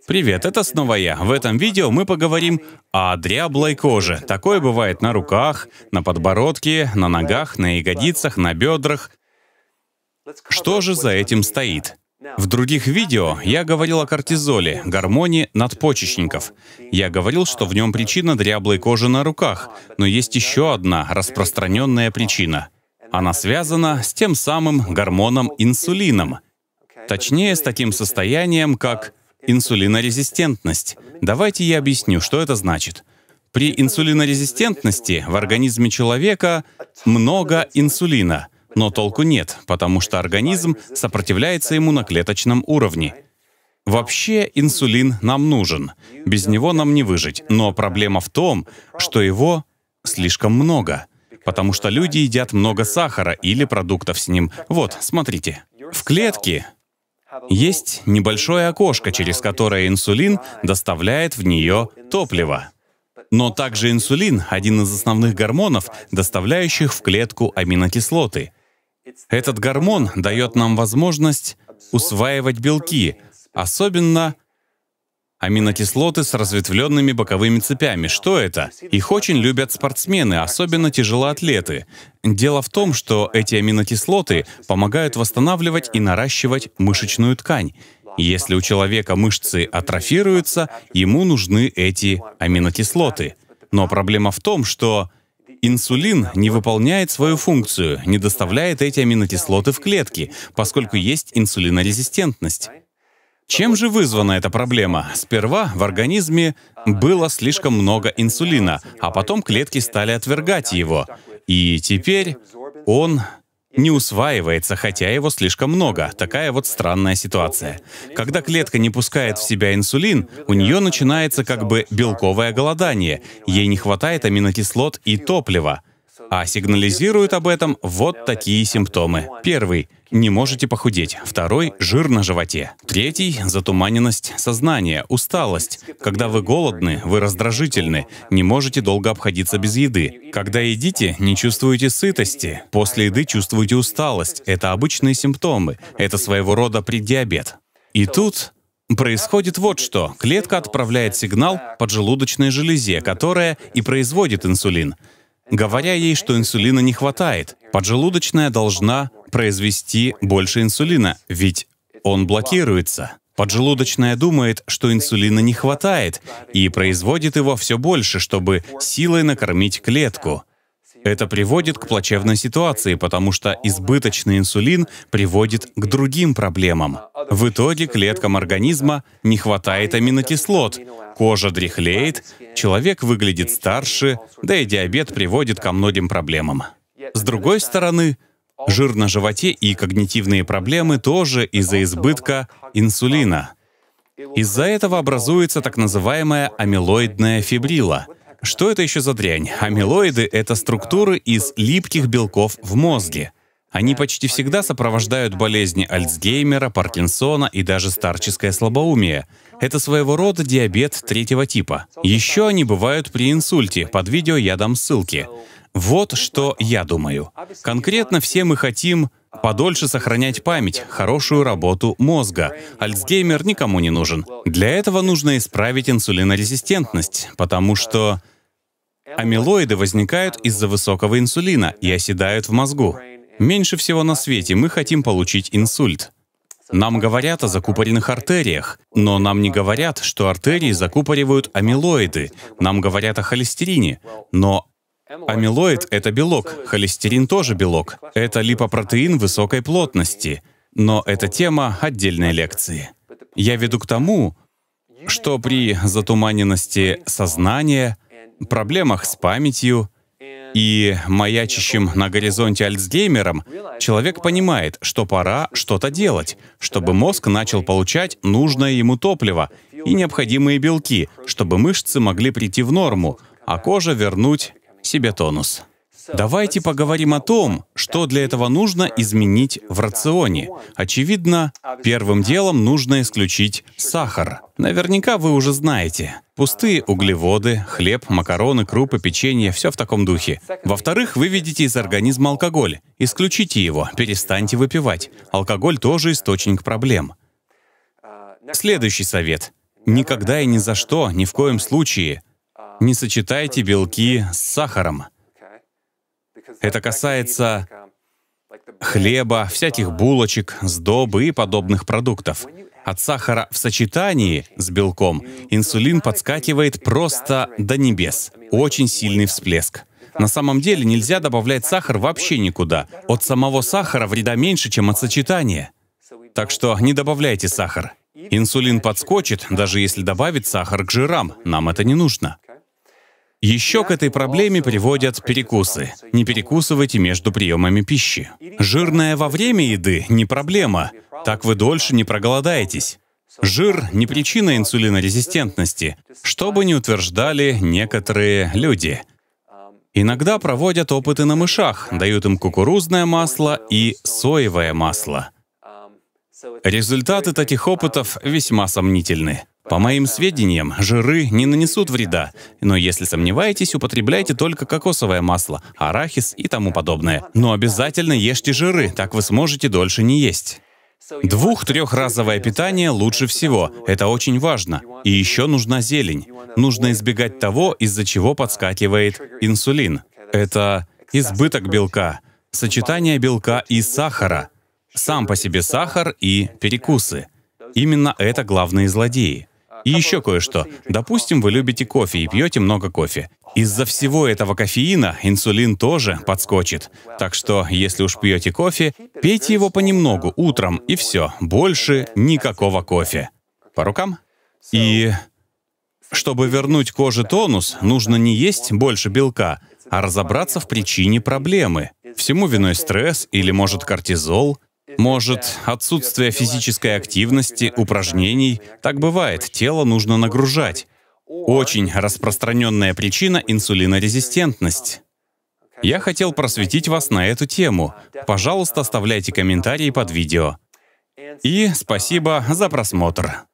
Привет, это снова я. В этом видео мы поговорим о дряблой коже. Такое бывает на руках, на подбородке, на ногах, на ягодицах, на бедрах. Что же за этим стоит? В других видео я говорил о кортизоле, гормоне надпочечников. Я говорил, что в нем причина дряблой кожи на руках, но есть еще одна распространенная причина. Она связана с тем самым гормоном инсулином. Точнее, с таким состоянием, как инсулинорезистентность. Давайте я объясню, что это значит. При инсулинорезистентности в организме человека много инсулина, но толку нет, потому что организм сопротивляется ему на клеточном уровне. Вообще инсулин нам нужен, без него нам не выжить, но проблема в том, что его слишком много, потому что люди едят много сахара или продуктов с ним. Вот, смотрите, в клетке есть небольшое окошко, через которое инсулин доставляет в нее топливо. Но также инсулин — один из основных гормонов, доставляющих в клетку аминокислоты. Этот гормон дает нам возможность усваивать белки, особенно аминокислоты с разветвленными боковыми цепями. Что это? Их очень любят спортсмены, особенно тяжелоатлеты. Дело в том, что эти аминокислоты помогают восстанавливать и наращивать мышечную ткань. Если у человека мышцы атрофируются, ему нужны эти аминокислоты. Но проблема в том, что инсулин не выполняет свою функцию, не доставляет эти аминокислоты в клетки, поскольку есть инсулинорезистентность. Чем же вызвана эта проблема? Сперва в организме было слишком много инсулина, а потом клетки стали отвергать его. И теперь он не усваивается, хотя его слишком много. Такая вот странная ситуация. Когда клетка не пускает в себя инсулин, у нее начинается как бы белковое голодание. Ей не хватает аминокислот и топлива. А сигнализируют об этом вот такие симптомы. Первый — не можете похудеть. Второй — жир на животе. Третий — затуманенность сознания, усталость. Когда вы голодны, вы раздражительны, не можете долго обходиться без еды. Когда едите, не чувствуете сытости. После еды чувствуете усталость. Это обычные симптомы. Это своего рода преддиабет. И тут происходит вот что. Клетка отправляет сигнал поджелудочной железе, которая и производит инсулин, говоря ей, что инсулина не хватает. Поджелудочная должна произвести больше инсулина, ведь он блокируется. Поджелудочная думает, что инсулина не хватает, и производит его все больше, чтобы силой накормить клетку. Это приводит к плачевной ситуации, потому что избыточный инсулин приводит к другим проблемам. В итоге клеткам организма не хватает аминокислот, кожа дряхлеет, человек выглядит старше, да и диабет приводит ко многим проблемам. С другой стороны, жир на животе и когнитивные проблемы тоже из-за избытка инсулина. Из-за этого образуется так называемая амилоидная фибрила. Что это еще за дрянь? Амилоиды — это структуры из липких белков в мозге. Они почти всегда сопровождают болезни Альцгеймера, Паркинсона и даже старческое слабоумие. Это своего рода диабет третьего типа. Еще они бывают при инсульте. Под видео я дам ссылки. Вот что я думаю. Конкретно все мы хотим подольше сохранять память, хорошую работу мозга. Альцгеймер никому не нужен. Для этого нужно исправить инсулинорезистентность, потому что амилоиды возникают из-за высокого инсулина и оседают в мозгу. Меньше всего на свете мы хотим получить инсульт. Нам говорят о закупоренных артериях, но нам не говорят, что артерии закупоривают амилоиды. Нам говорят о холестерине, но амилоид — это белок, холестерин тоже белок. Это липопротеин высокой плотности. Но это тема отдельной лекции. Я веду к тому, что при затуманенности сознания, проблемах с памятью и маячащим на горизонте Альцгеймером, человек понимает, что пора что-то делать, чтобы мозг начал получать нужное ему топливо и необходимые белки, чтобы мышцы могли прийти в норму, а кожа вернуть себе тонус. Давайте поговорим о том, что для этого нужно изменить в рационе. Очевидно, первым делом нужно исключить сахар. Наверняка вы уже знаете. Пустые углеводы, хлеб, макароны, крупы, печенье — все в таком духе. Во-вторых, выведите из организма алкоголь. Исключите его, перестаньте выпивать. Алкоголь тоже источник проблем. Следующий совет. Никогда и ни за что, ни в коем случае не сочетайте белки с сахаром. Это касается хлеба, всяких булочек, сдобы и подобных продуктов. От сахара в сочетании с белком инсулин подскакивает просто до небес. Очень сильный всплеск. На самом деле нельзя добавлять сахар вообще никуда. От самого сахара вреда меньше, чем от сочетания. Так что не добавляйте сахар. Инсулин подскочит, даже если добавить сахар к жирам. Нам это не нужно. Еще к этой проблеме приводят перекусы. Не перекусывайте между приемами пищи. Жирное во время еды — не проблема. Так вы дольше не проголодаетесь. Жир — не причина инсулинорезистентности, что бы ни утверждали некоторые люди. Иногда проводят опыты на мышах, дают им кукурузное масло и соевое масло. Результаты таких опытов весьма сомнительны. По моим сведениям, жиры не нанесут вреда, но если сомневаетесь, употребляйте только кокосовое масло, арахис и тому подобное. Но обязательно ешьте жиры, так вы сможете дольше не есть. 2-3-разовое питание лучше всего. Это очень важно. И еще нужна зелень. Нужно избегать того, из-за чего подскакивает инсулин. Это избыток белка, сочетание белка и сахара, сам по себе сахар и перекусы. Именно это главные злодеи. И еще кое-что. Допустим, вы любите кофе и пьете много кофе. Из-за всего этого кофеина инсулин тоже подскочит. Так что, если уж пьете кофе, пейте его понемногу утром, и все. Больше никакого кофе. По рукам? И чтобы вернуть коже тонус, нужно не есть больше белка, а разобраться в причине проблемы. Всему виной стресс или, может, кортизол. Может, отсутствие физической активности, упражнений. Так бывает, тело нужно нагружать. Очень распространенная причина — инсулинорезистентность. Я хотел просветить вас на эту тему. Пожалуйста, оставляйте комментарии под видео. И спасибо за просмотр.